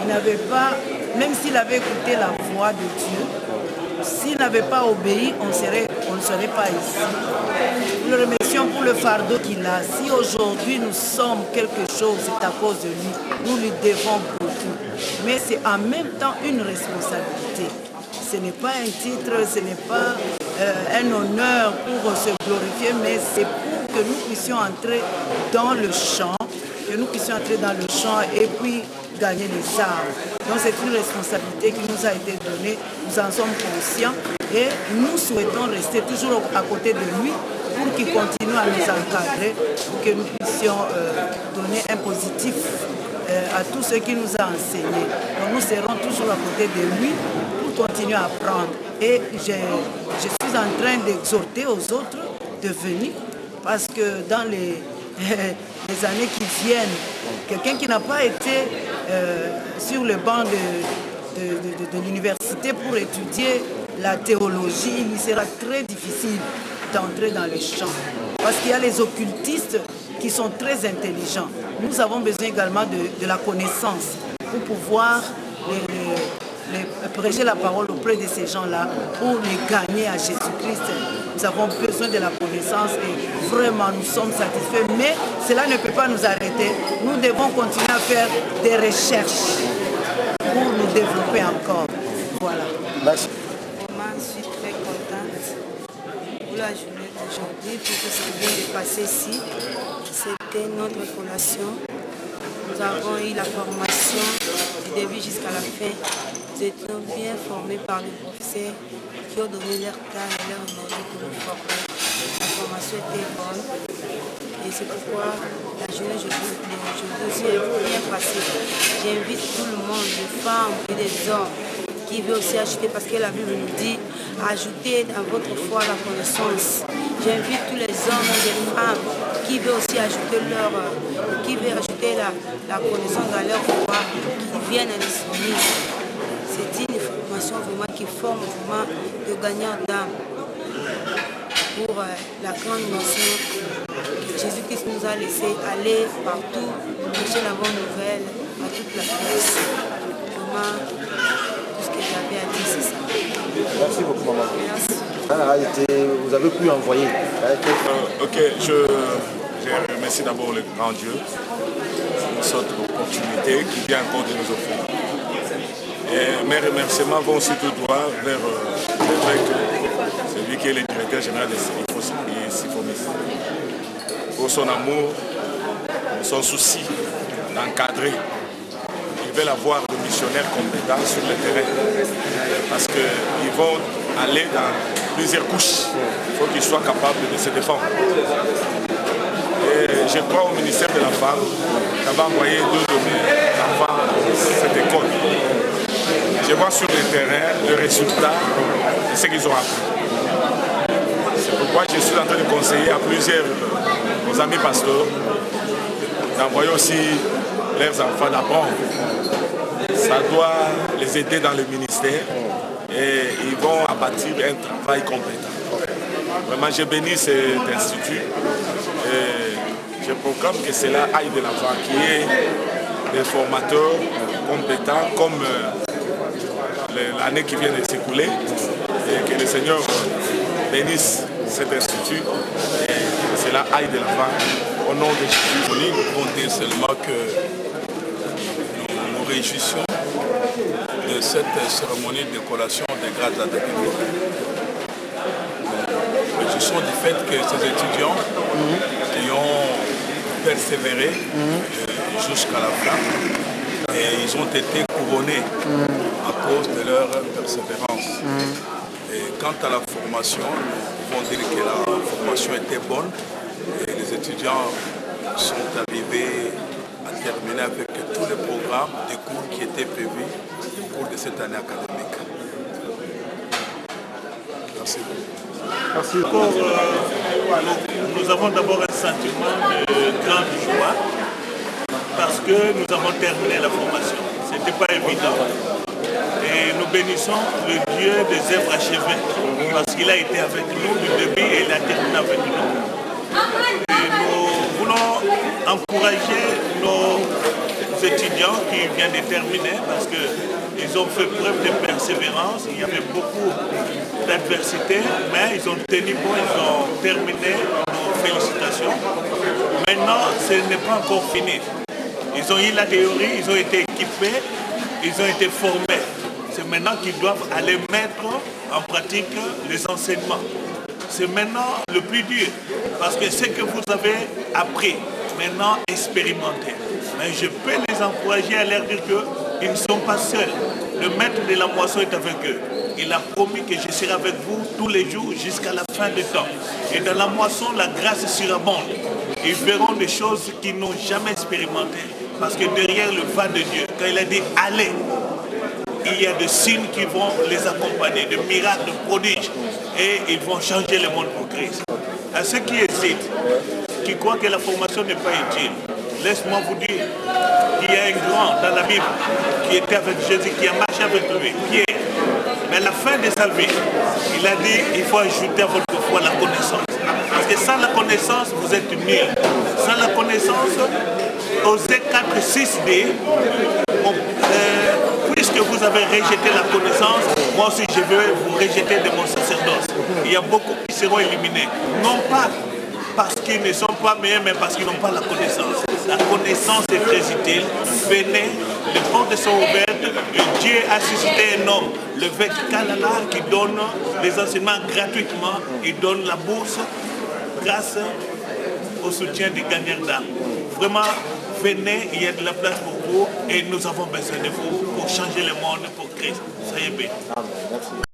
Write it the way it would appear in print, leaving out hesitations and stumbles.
n'avait pas, même s'il avait écouté la voix de Dieu, s'il n'avait pas obéi, on ne serait pas ici. Nous le remercions pour le fardeau qu'il a. Si aujourd'hui nous sommes quelque chose, c'est à cause de lui. Nous lui devons beaucoup. Mais c'est en même temps une responsabilité. Ce n'est pas un titre, ce n'est pas un honneur pour se glorifier, mais c'est pour que nous puissions entrer dans le champ, et puis gagner les armes. Donc c'est une responsabilité qui nous a été donnée, nous en sommes conscients et nous souhaitons rester toujours à côté de lui pour qu'il continue à nous encadrer, pour que nous puissions donner un positif à tout ce qu'il nous a enseigné. Donc nous serons toujours à côté de lui pour continuer à apprendre. Et je suis en train d'exhorter aux autres de venir parce que dans les années qui viennent, quelqu'un qui n'a pas été sur le banc de l'université pour étudier la théologie, il lui sera très difficile d'entrer dans les champs. Parce qu'il y a les occultistes qui sont très intelligents. Nous avons besoin également de la connaissance pour pouvoir prêcher la parole auprès de ces gens-là, pour les gagner à Jésus-Christ. Nous avons besoin de la connaissance et vraiment nous sommes satisfaits. Mais cela ne peut pas nous arrêter. Nous devons continuer à faire des recherches pour nous développer encore. Voilà. Merci. Vraiment, je suis très contente pour la journée d'aujourd'hui, pour ce qui vient de passer ici. C'était notre collation. Nous avons eu la formation du début jusqu'à la fin. Nous étions bien formés par les professeurs qui ont donné leur temps et leur énergie pour nous former. La formation était bonne et c'est pourquoi la journée d'aujourd'hui est bien passée. J'invite tout le monde, les femmes et les hommes, qui veut aussi ajouter, parce que la Bible nous dit, ajoutez dans votre foi la connaissance. J'invite tous les hommes et les femmes qui veulent aussi ajouter la connaissance dans leur foi, qui viennent à l'Islam. C'est une formation vraiment qui forme vraiment de gagnants d'âme pour la grande nation que Jésus-Christ nous a laissé aller partout, prêcher la bonne nouvelle à toute la place. Vraiment, tout ce que j'avais à dire, c'est ça. Merci beaucoup, maman. Merci. Vous avez pu envoyer. Ok, je remercie d'abord le grand Dieu pour cette opportunité qui vient encore de nous offrir. Et mes remerciements vont surtout droit vers l'évêque, celui qui est le directeur général de Sifomis, pour son amour, son souci d'encadrer. Ils veulent avoir des missionnaires compétents sur le terrain parce qu'ils vont aller dans plusieurs couches. Il faut qu'ils soient capables de se défendre. Et je crois au ministère de la Femme qui va envoyer 2 de mes enfants à cette école. Je vois sur le terrain le résultat de ce qu'ils ont appris. C'est pourquoi je suis en train de conseiller à plusieurs nos amis pasteurs d'envoyer aussi leurs enfants d'apprendre. Ça doit les aider dans le ministère et ils vont bâtir un travail compétent. Vraiment, je bénis cet institut et je proclame que cela aille de l'avant, qu'il y ait des formateurs compétents comme l'année qui vient de s'écouler et que le Seigneur bénisse cet institut et que cela aille de l'avant au nom de Jésus. Nous pouvons dire seulement que nous nous réjouissons de cette cérémonie de collation des grades académiques. Nous nous réjouissons du fait que ces étudiants qui ont persévéré jusqu'à la fin, et ils ont été couronnés à cause de leur persévérance. Et quant à la formation, nous pouvons dire que la formation était bonne et les étudiants sont arrivés à terminer avec tous les programmes des cours qui étaient prévus au cours de cette année académique. Merci beaucoup. Merci. Nous avons d'abord un sentiment de grande joie parce que nous avons terminé la formation. Ce n'était pas évident. Et nous bénissons le Dieu des œuvres achevées parce qu'il a été avec nous du début et il a terminé avec nous. Et nous voulons encourager nos étudiants qui viennent de terminer parce qu'ils ont fait preuve de persévérance. Il y avait beaucoup d'adversité, mais ils ont tenu bon, ils ont terminé. Nos félicitations. Maintenant, ce n'est pas encore fini. Ils ont eu la théorie, ils ont été équipés, ils ont été formés. C'est maintenant qu'ils doivent aller mettre en pratique les enseignements. C'est maintenant le plus dur, parce que ce que vous avez appris, maintenant expérimentez. Mais je peux les encourager à leur dire qu'ils ne sont pas seuls. Le maître de la moisson est avec eux. Il a promis que je serai avec vous tous les jours jusqu'à la fin du temps. Et dans la moisson, la grâce surabonde. Ils verront des choses qu'ils n'ont jamais expérimentées. Parce que derrière le pas de Dieu, quand il a dit allez, il y a des signes qui vont les accompagner, de miracles, de prodiges. Et ils vont changer le monde pour Christ. À ceux qui hésitent, qui croient que la formation n'est pas utile, laisse-moi vous dire qu'il y a un grand dans la Bible qui était avec Jésus, qui a marché avec lui, Pierre. Mais à la fin de sa vie, il a dit il faut ajouter à votre foi la connaissance. Parce que sans la connaissance, vous êtes nuls. Sans la connaissance, Osée 4, 6 dit puisque vous avez rejeté la connaissance, moi aussi je veux vous rejeter de mon sacerdoce. Il y a beaucoup qui seront éliminés. Non pas parce qu'ils ne sont pas meilleurs, mais parce qu'ils n'ont pas la connaissance. La connaissance est très utile. Venez, les portes sont ouvertes. Dieu a suscité un homme, le Vec Kalala, qui donne les enseignements gratuitement. Il donne la bourse grâce au soutien des gagnants d'âme. Vraiment, venez, il y a de la place pour vous et nous avons besoin de vous pour changer le monde pour Christ. Soyez bénis. Amen. Merci.